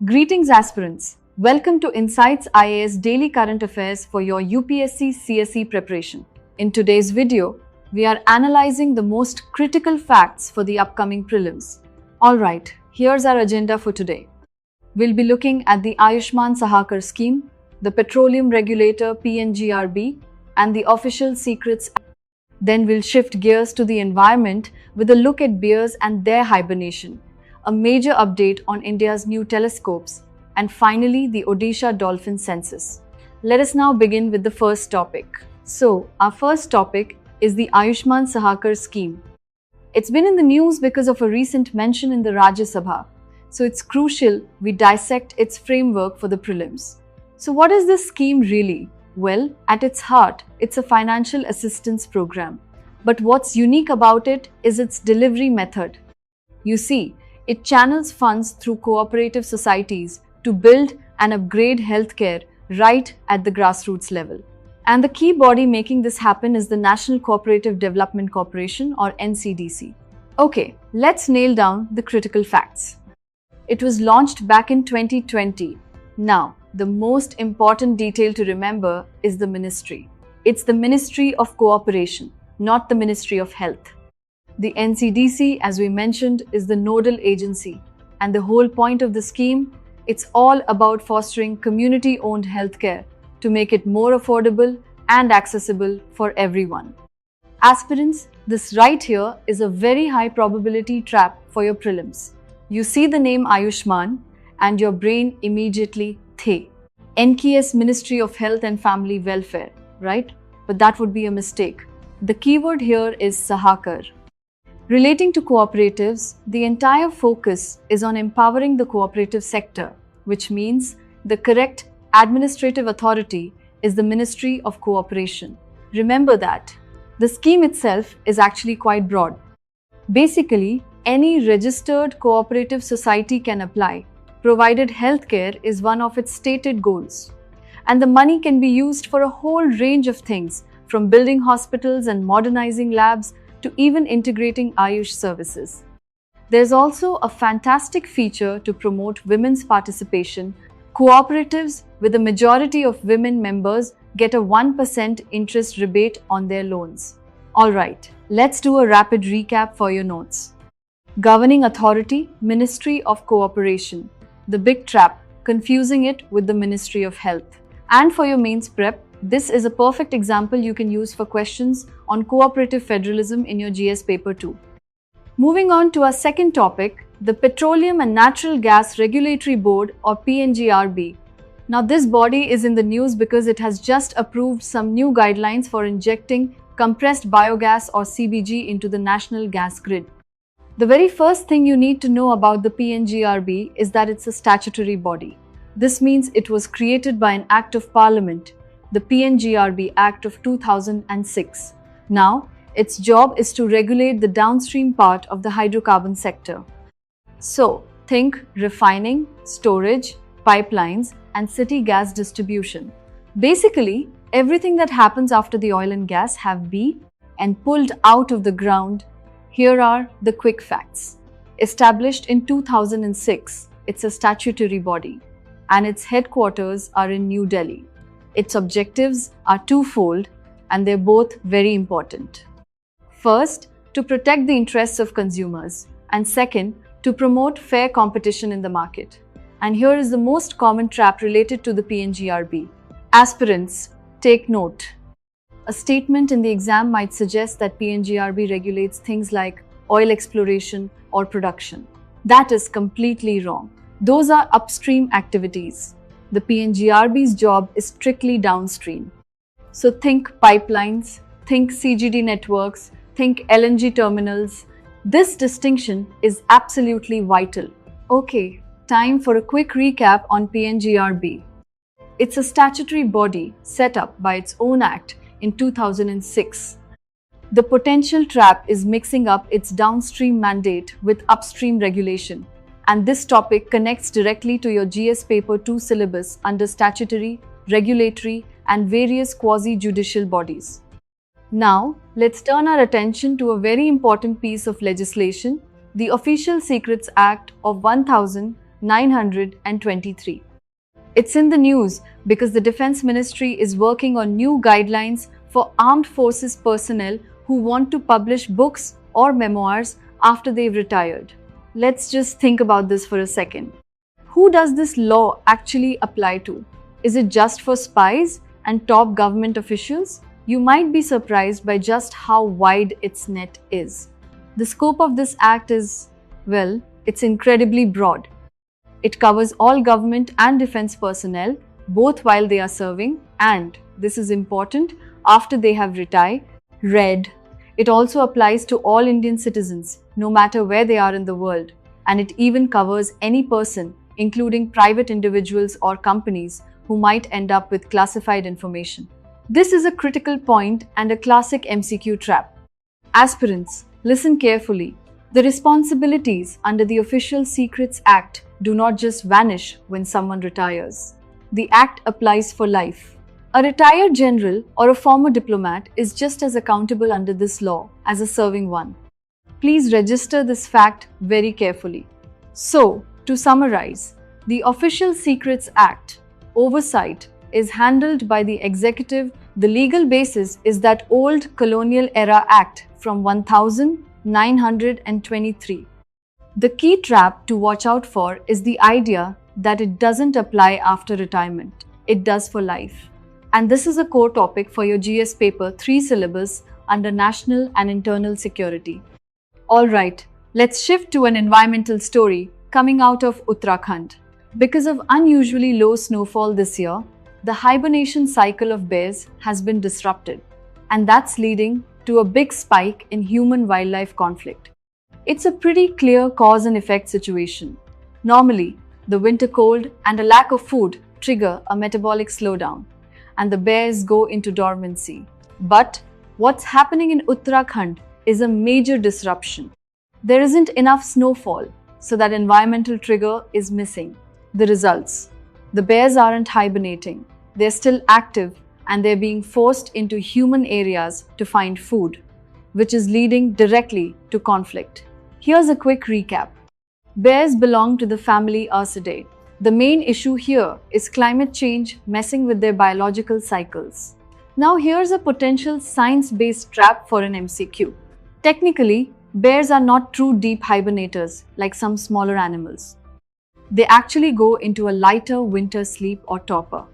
Greetings aspirants. Welcome to Insights IAS Daily Current Affairs for your UPSC CSE preparation. In today's video, we are analyzing the most critical facts for the upcoming prelims. Alright, here's our agenda for today. We'll be looking at the Ayushman Sahakar scheme, the petroleum regulator PNGRB, and the official secrets. Then we'll shift gears to the environment with a look at bears and their hibernation, a major update on India's new telescopes, and finally the Odisha dolphin census. Let us now begin with the first topic. So, our first topic is the Ayushman Sahakar scheme. It's been in the news because of a recent mention in the Rajya Sabha, so it's crucial we dissect its framework for the prelims. So what is this scheme really? Well, at its heart, it's a financial assistance program. But what's unique about it is its delivery method. You see, it channels funds through cooperative societies to build and upgrade healthcare right at the grassroots level. And the key body making this happen is the National Cooperative Development Corporation, or NCDC. Okay, let's nail down the critical facts. It was launched back in 2020. Now, the most important detail to remember is the ministry. It's the Ministry of Cooperation, not the Ministry of Health. The NCDC, as we mentioned, is the nodal agency, and the whole point of the scheme, it's all about fostering community-owned healthcare to make it more affordable and accessible for everyone. Aspirants, this right here is a very high probability trap for your prelims. You see the name Ayushman and your brain immediately the NKS Ministry of Health and Family Welfare, right? But that would be a mistake. The keyword here is Sahakar. Relating to cooperatives, the entire focus is on empowering the cooperative sector, which means the correct administrative authority is the Ministry of Cooperation. Remember that. The scheme itself is actually quite broad. Basically, any registered cooperative society can apply, provided healthcare is one of its stated goals. And the money can be used for a whole range of things, from building hospitals and modernizing labs to even integrating Ayush services. There's also a fantastic feature to promote women's participation. Cooperatives with a majority of women members get a 1% interest rebate on their loans. Alright, let's do a rapid recap for your notes. Governing authority, Ministry of Cooperation. The big trap, confusing it with the Ministry of Health. And for your mains prep, this is a perfect example you can use for questions on cooperative federalism in your GS paper 2. Moving on to our second topic, the Petroleum and Natural Gas Regulatory Board, or PNGRB. Now this body is in the news because it has just approved some new guidelines for injecting compressed biogas, or CBG, into the national gas grid. The very first thing you need to know about the PNGRB is that it's a statutory body. This means it was created by an Act of Parliament, the PNGRB Act of 2006. Now, its job is to regulate the downstream part of the hydrocarbon sector. So, think refining, storage, pipelines, and city gas distribution. Basically, everything that happens after the oil and gas have been and pulled out of the ground. Here are the quick facts. Established in 2006, it's a statutory body, and its headquarters are in New Delhi. Its objectives are twofold, and they're both very important. First, to protect the interests of consumers, and second, to promote fair competition in the market. And here is the most common trap related to the PNGRB. Aspirants, take note. A statement in the exam might suggest that PNGRB regulates things like oil exploration or production. That is completely wrong. Those are upstream activities. The PNGRB's job is strictly downstream. So think pipelines, think CGD networks, think LNG terminals. This distinction is absolutely vital. Okay, time for a quick recap on PNGRB. It's a statutory body set up by its own act in 2006. The potential trap is mixing up its downstream mandate with upstream regulation. And this topic connects directly to your GS Paper 2 syllabus under statutory, regulatory, and various quasi-judicial bodies. Now, let's turn our attention to a very important piece of legislation, the Official Secrets Act of 1000, 923. It's in the news because the Defense Ministry is working on new guidelines for armed forces personnel who want to publish books or memoirs after they've retired. Let's just think about this for a second. Who does this law actually apply to? Is it just for spies and top government officials? You might be surprised by just how wide its net is. The scope of this act is, well, it's incredibly broad. It covers all government and defense personnel, both while they are serving and, this is important, after they have retired. It also applies to all Indian citizens, no matter where they are in the world, and it even covers any person, including private individuals or companies, who might end up with classified information. This is a critical point and a classic MCQ trap. Aspirants, listen carefully. The responsibilities under the Official Secrets Act do not just vanish when someone retires. The Act applies for life. A retired general or a former diplomat is just as accountable under this law as a serving one. Please register this fact very carefully. So, to summarize, the Official Secrets Act oversight is handled by the executive. The legal basis is that old colonial era act from 1923. The key trap to watch out for is the idea that it doesn't apply after retirement. It does for life. And this is a core topic for your GS paper 3 syllabus under National and Internal Security. Alright, let's shift to an environmental story coming out of Uttarakhand. Because of unusually low snowfall this year, the hibernation cycle of bears has been disrupted, and that's leading to a big spike in human-wildlife conflict. It's a pretty clear cause and effect situation. Normally, the winter cold and a lack of food trigger a metabolic slowdown, and the bears go into dormancy. But what's happening in Uttarakhand is a major disruption. There isn't enough snowfall, so that environmental trigger is missing. The results: the bears aren't hibernating, they're still active and they're being forced into human areas to find food, which is leading directly to conflict. Here's a quick recap. Bears belong to the family Ursidae. The main issue here is climate change messing with their biological cycles. Now here's a potential science-based trap for an MCQ. Technically, bears are not true deep hibernators like some smaller animals. They actually go into a lighter winter sleep or torpor.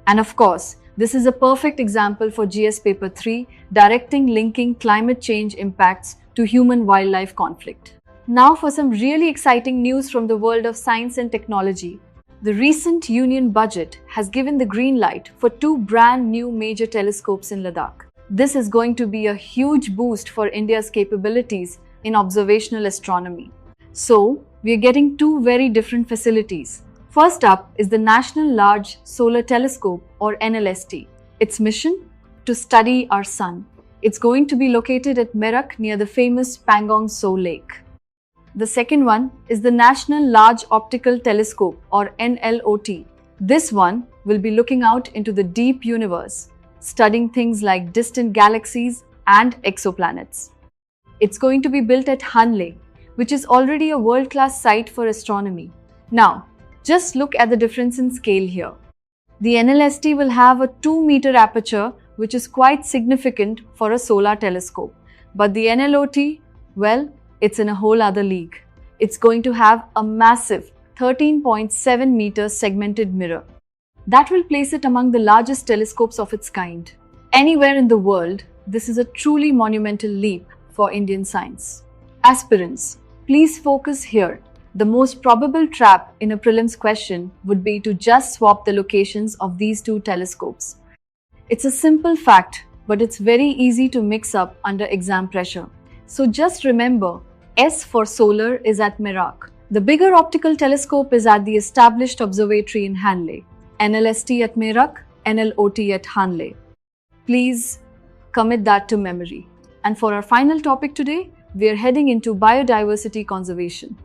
And of course, this is a perfect example for GS Paper 3, directing linking climate change impacts to human-wildlife conflict. Now for some really exciting news from the world of science and technology. The recent Union budget has given the green light for 2 brand new major telescopes in Ladakh. This is going to be a huge boost for India's capabilities in observational astronomy. So, we are getting 2 very different facilities. First up is the National Large Solar Telescope, or NLST. Its mission? To study our sun. It's going to be located at Merak near the famous Pangong Tso Lake. The second one is the National Large Optical Telescope, or NLOT. This one will be looking out into the deep universe, studying things like distant galaxies and exoplanets. It's going to be built at Hanle, which is already a world-class site for astronomy. Now, just look at the difference in scale here. The NLST will have a 2-meter aperture, which is quite significant for a solar telescope. But the NLOT, well, it's in a whole other league. It's going to have a massive 13.7 meter segmented mirror. That will place it among the largest telescopes of its kind. Anywhere in the world, this is a truly monumental leap for Indian science. Aspirants, please focus here. The most probable trap in a prelims question would be to just swap the locations of these 2 telescopes. It's a simple fact, but it's very easy to mix up under exam pressure. So just remember, S for solar is at Merak. The bigger optical telescope is at the established observatory in Hanle. NLST at Merak, NLOT at Hanle. Please commit that to memory. And for our final topic today, we are heading into biodiversity conservation.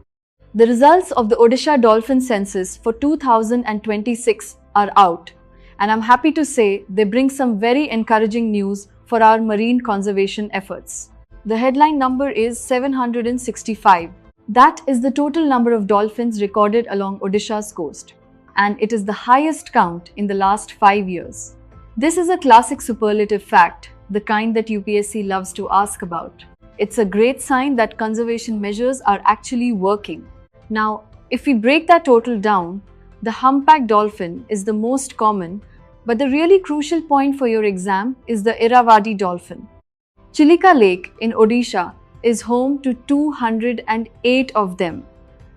The results of the Odisha Dolphin Census for 2026 are out, and I'm happy to say they bring some very encouraging news for our marine conservation efforts. The headline number is 765. That is the total number of dolphins recorded along Odisha's coast, and it is the highest count in the last 5 years. This is a classic superlative fact, the kind that UPSC loves to ask about. It's a great sign that conservation measures are actually working. Now, if we break that total down, the humpback dolphin is the most common, but the really crucial point for your exam is the Irrawaddy dolphin. Chilika Lake in Odisha is home to 208 of them,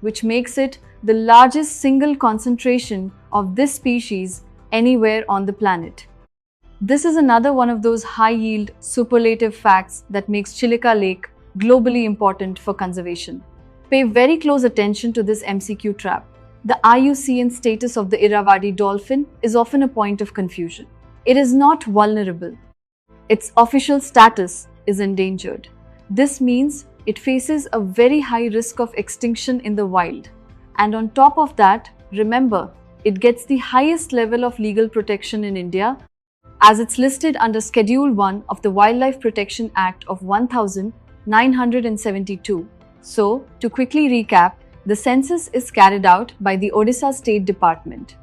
which makes it the largest single concentration of this species anywhere on the planet. This is another one of those high-yield superlative facts that makes Chilika Lake globally important for conservation. Pay very close attention to this MCQ trap. The IUCN status of the Irrawaddy dolphin is often a point of confusion. It is not vulnerable. Its official status is endangered. This means it faces a very high risk of extinction in the wild. And on top of that, remember, it gets the highest level of legal protection in India, as it's listed under Schedule 1 of the Wildlife Protection Act of 1972. So, to quickly recap, the census is carried out by the Odisha State Department.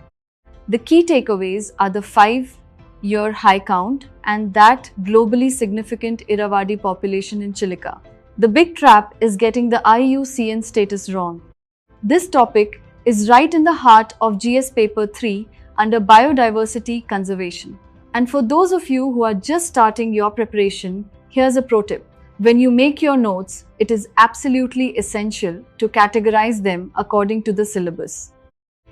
The key takeaways are the 5-year high count and that globally significant Irrawaddy population in Chilika. The big trap is getting the IUCN status wrong. This topic is right in the heart of GS Paper 3 under Biodiversity Conservation. And for those of you who are just starting your preparation, here's a pro tip. When you make your notes, it is absolutely essential to categorize them according to the syllabus.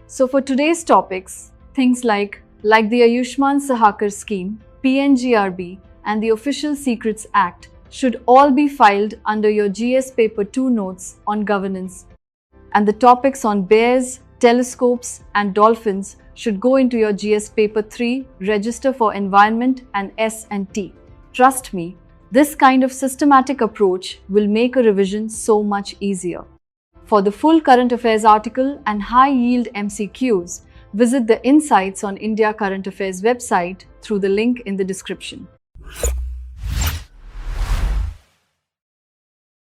So for today's topics, things like the Ayushman Sahakar Scheme, PNGRB, and the Official Secrets Act should all be filed under your GS Paper 2 notes on governance. And the topics on bears, telescopes, and dolphins should go into your GS Paper 3 Register for Environment and S&T. Trust me, this kind of systematic approach will make a revision so much easier. For the full current affairs article and high-yield MCQs, visit the Insights on India Current Affairs website through the link in the description.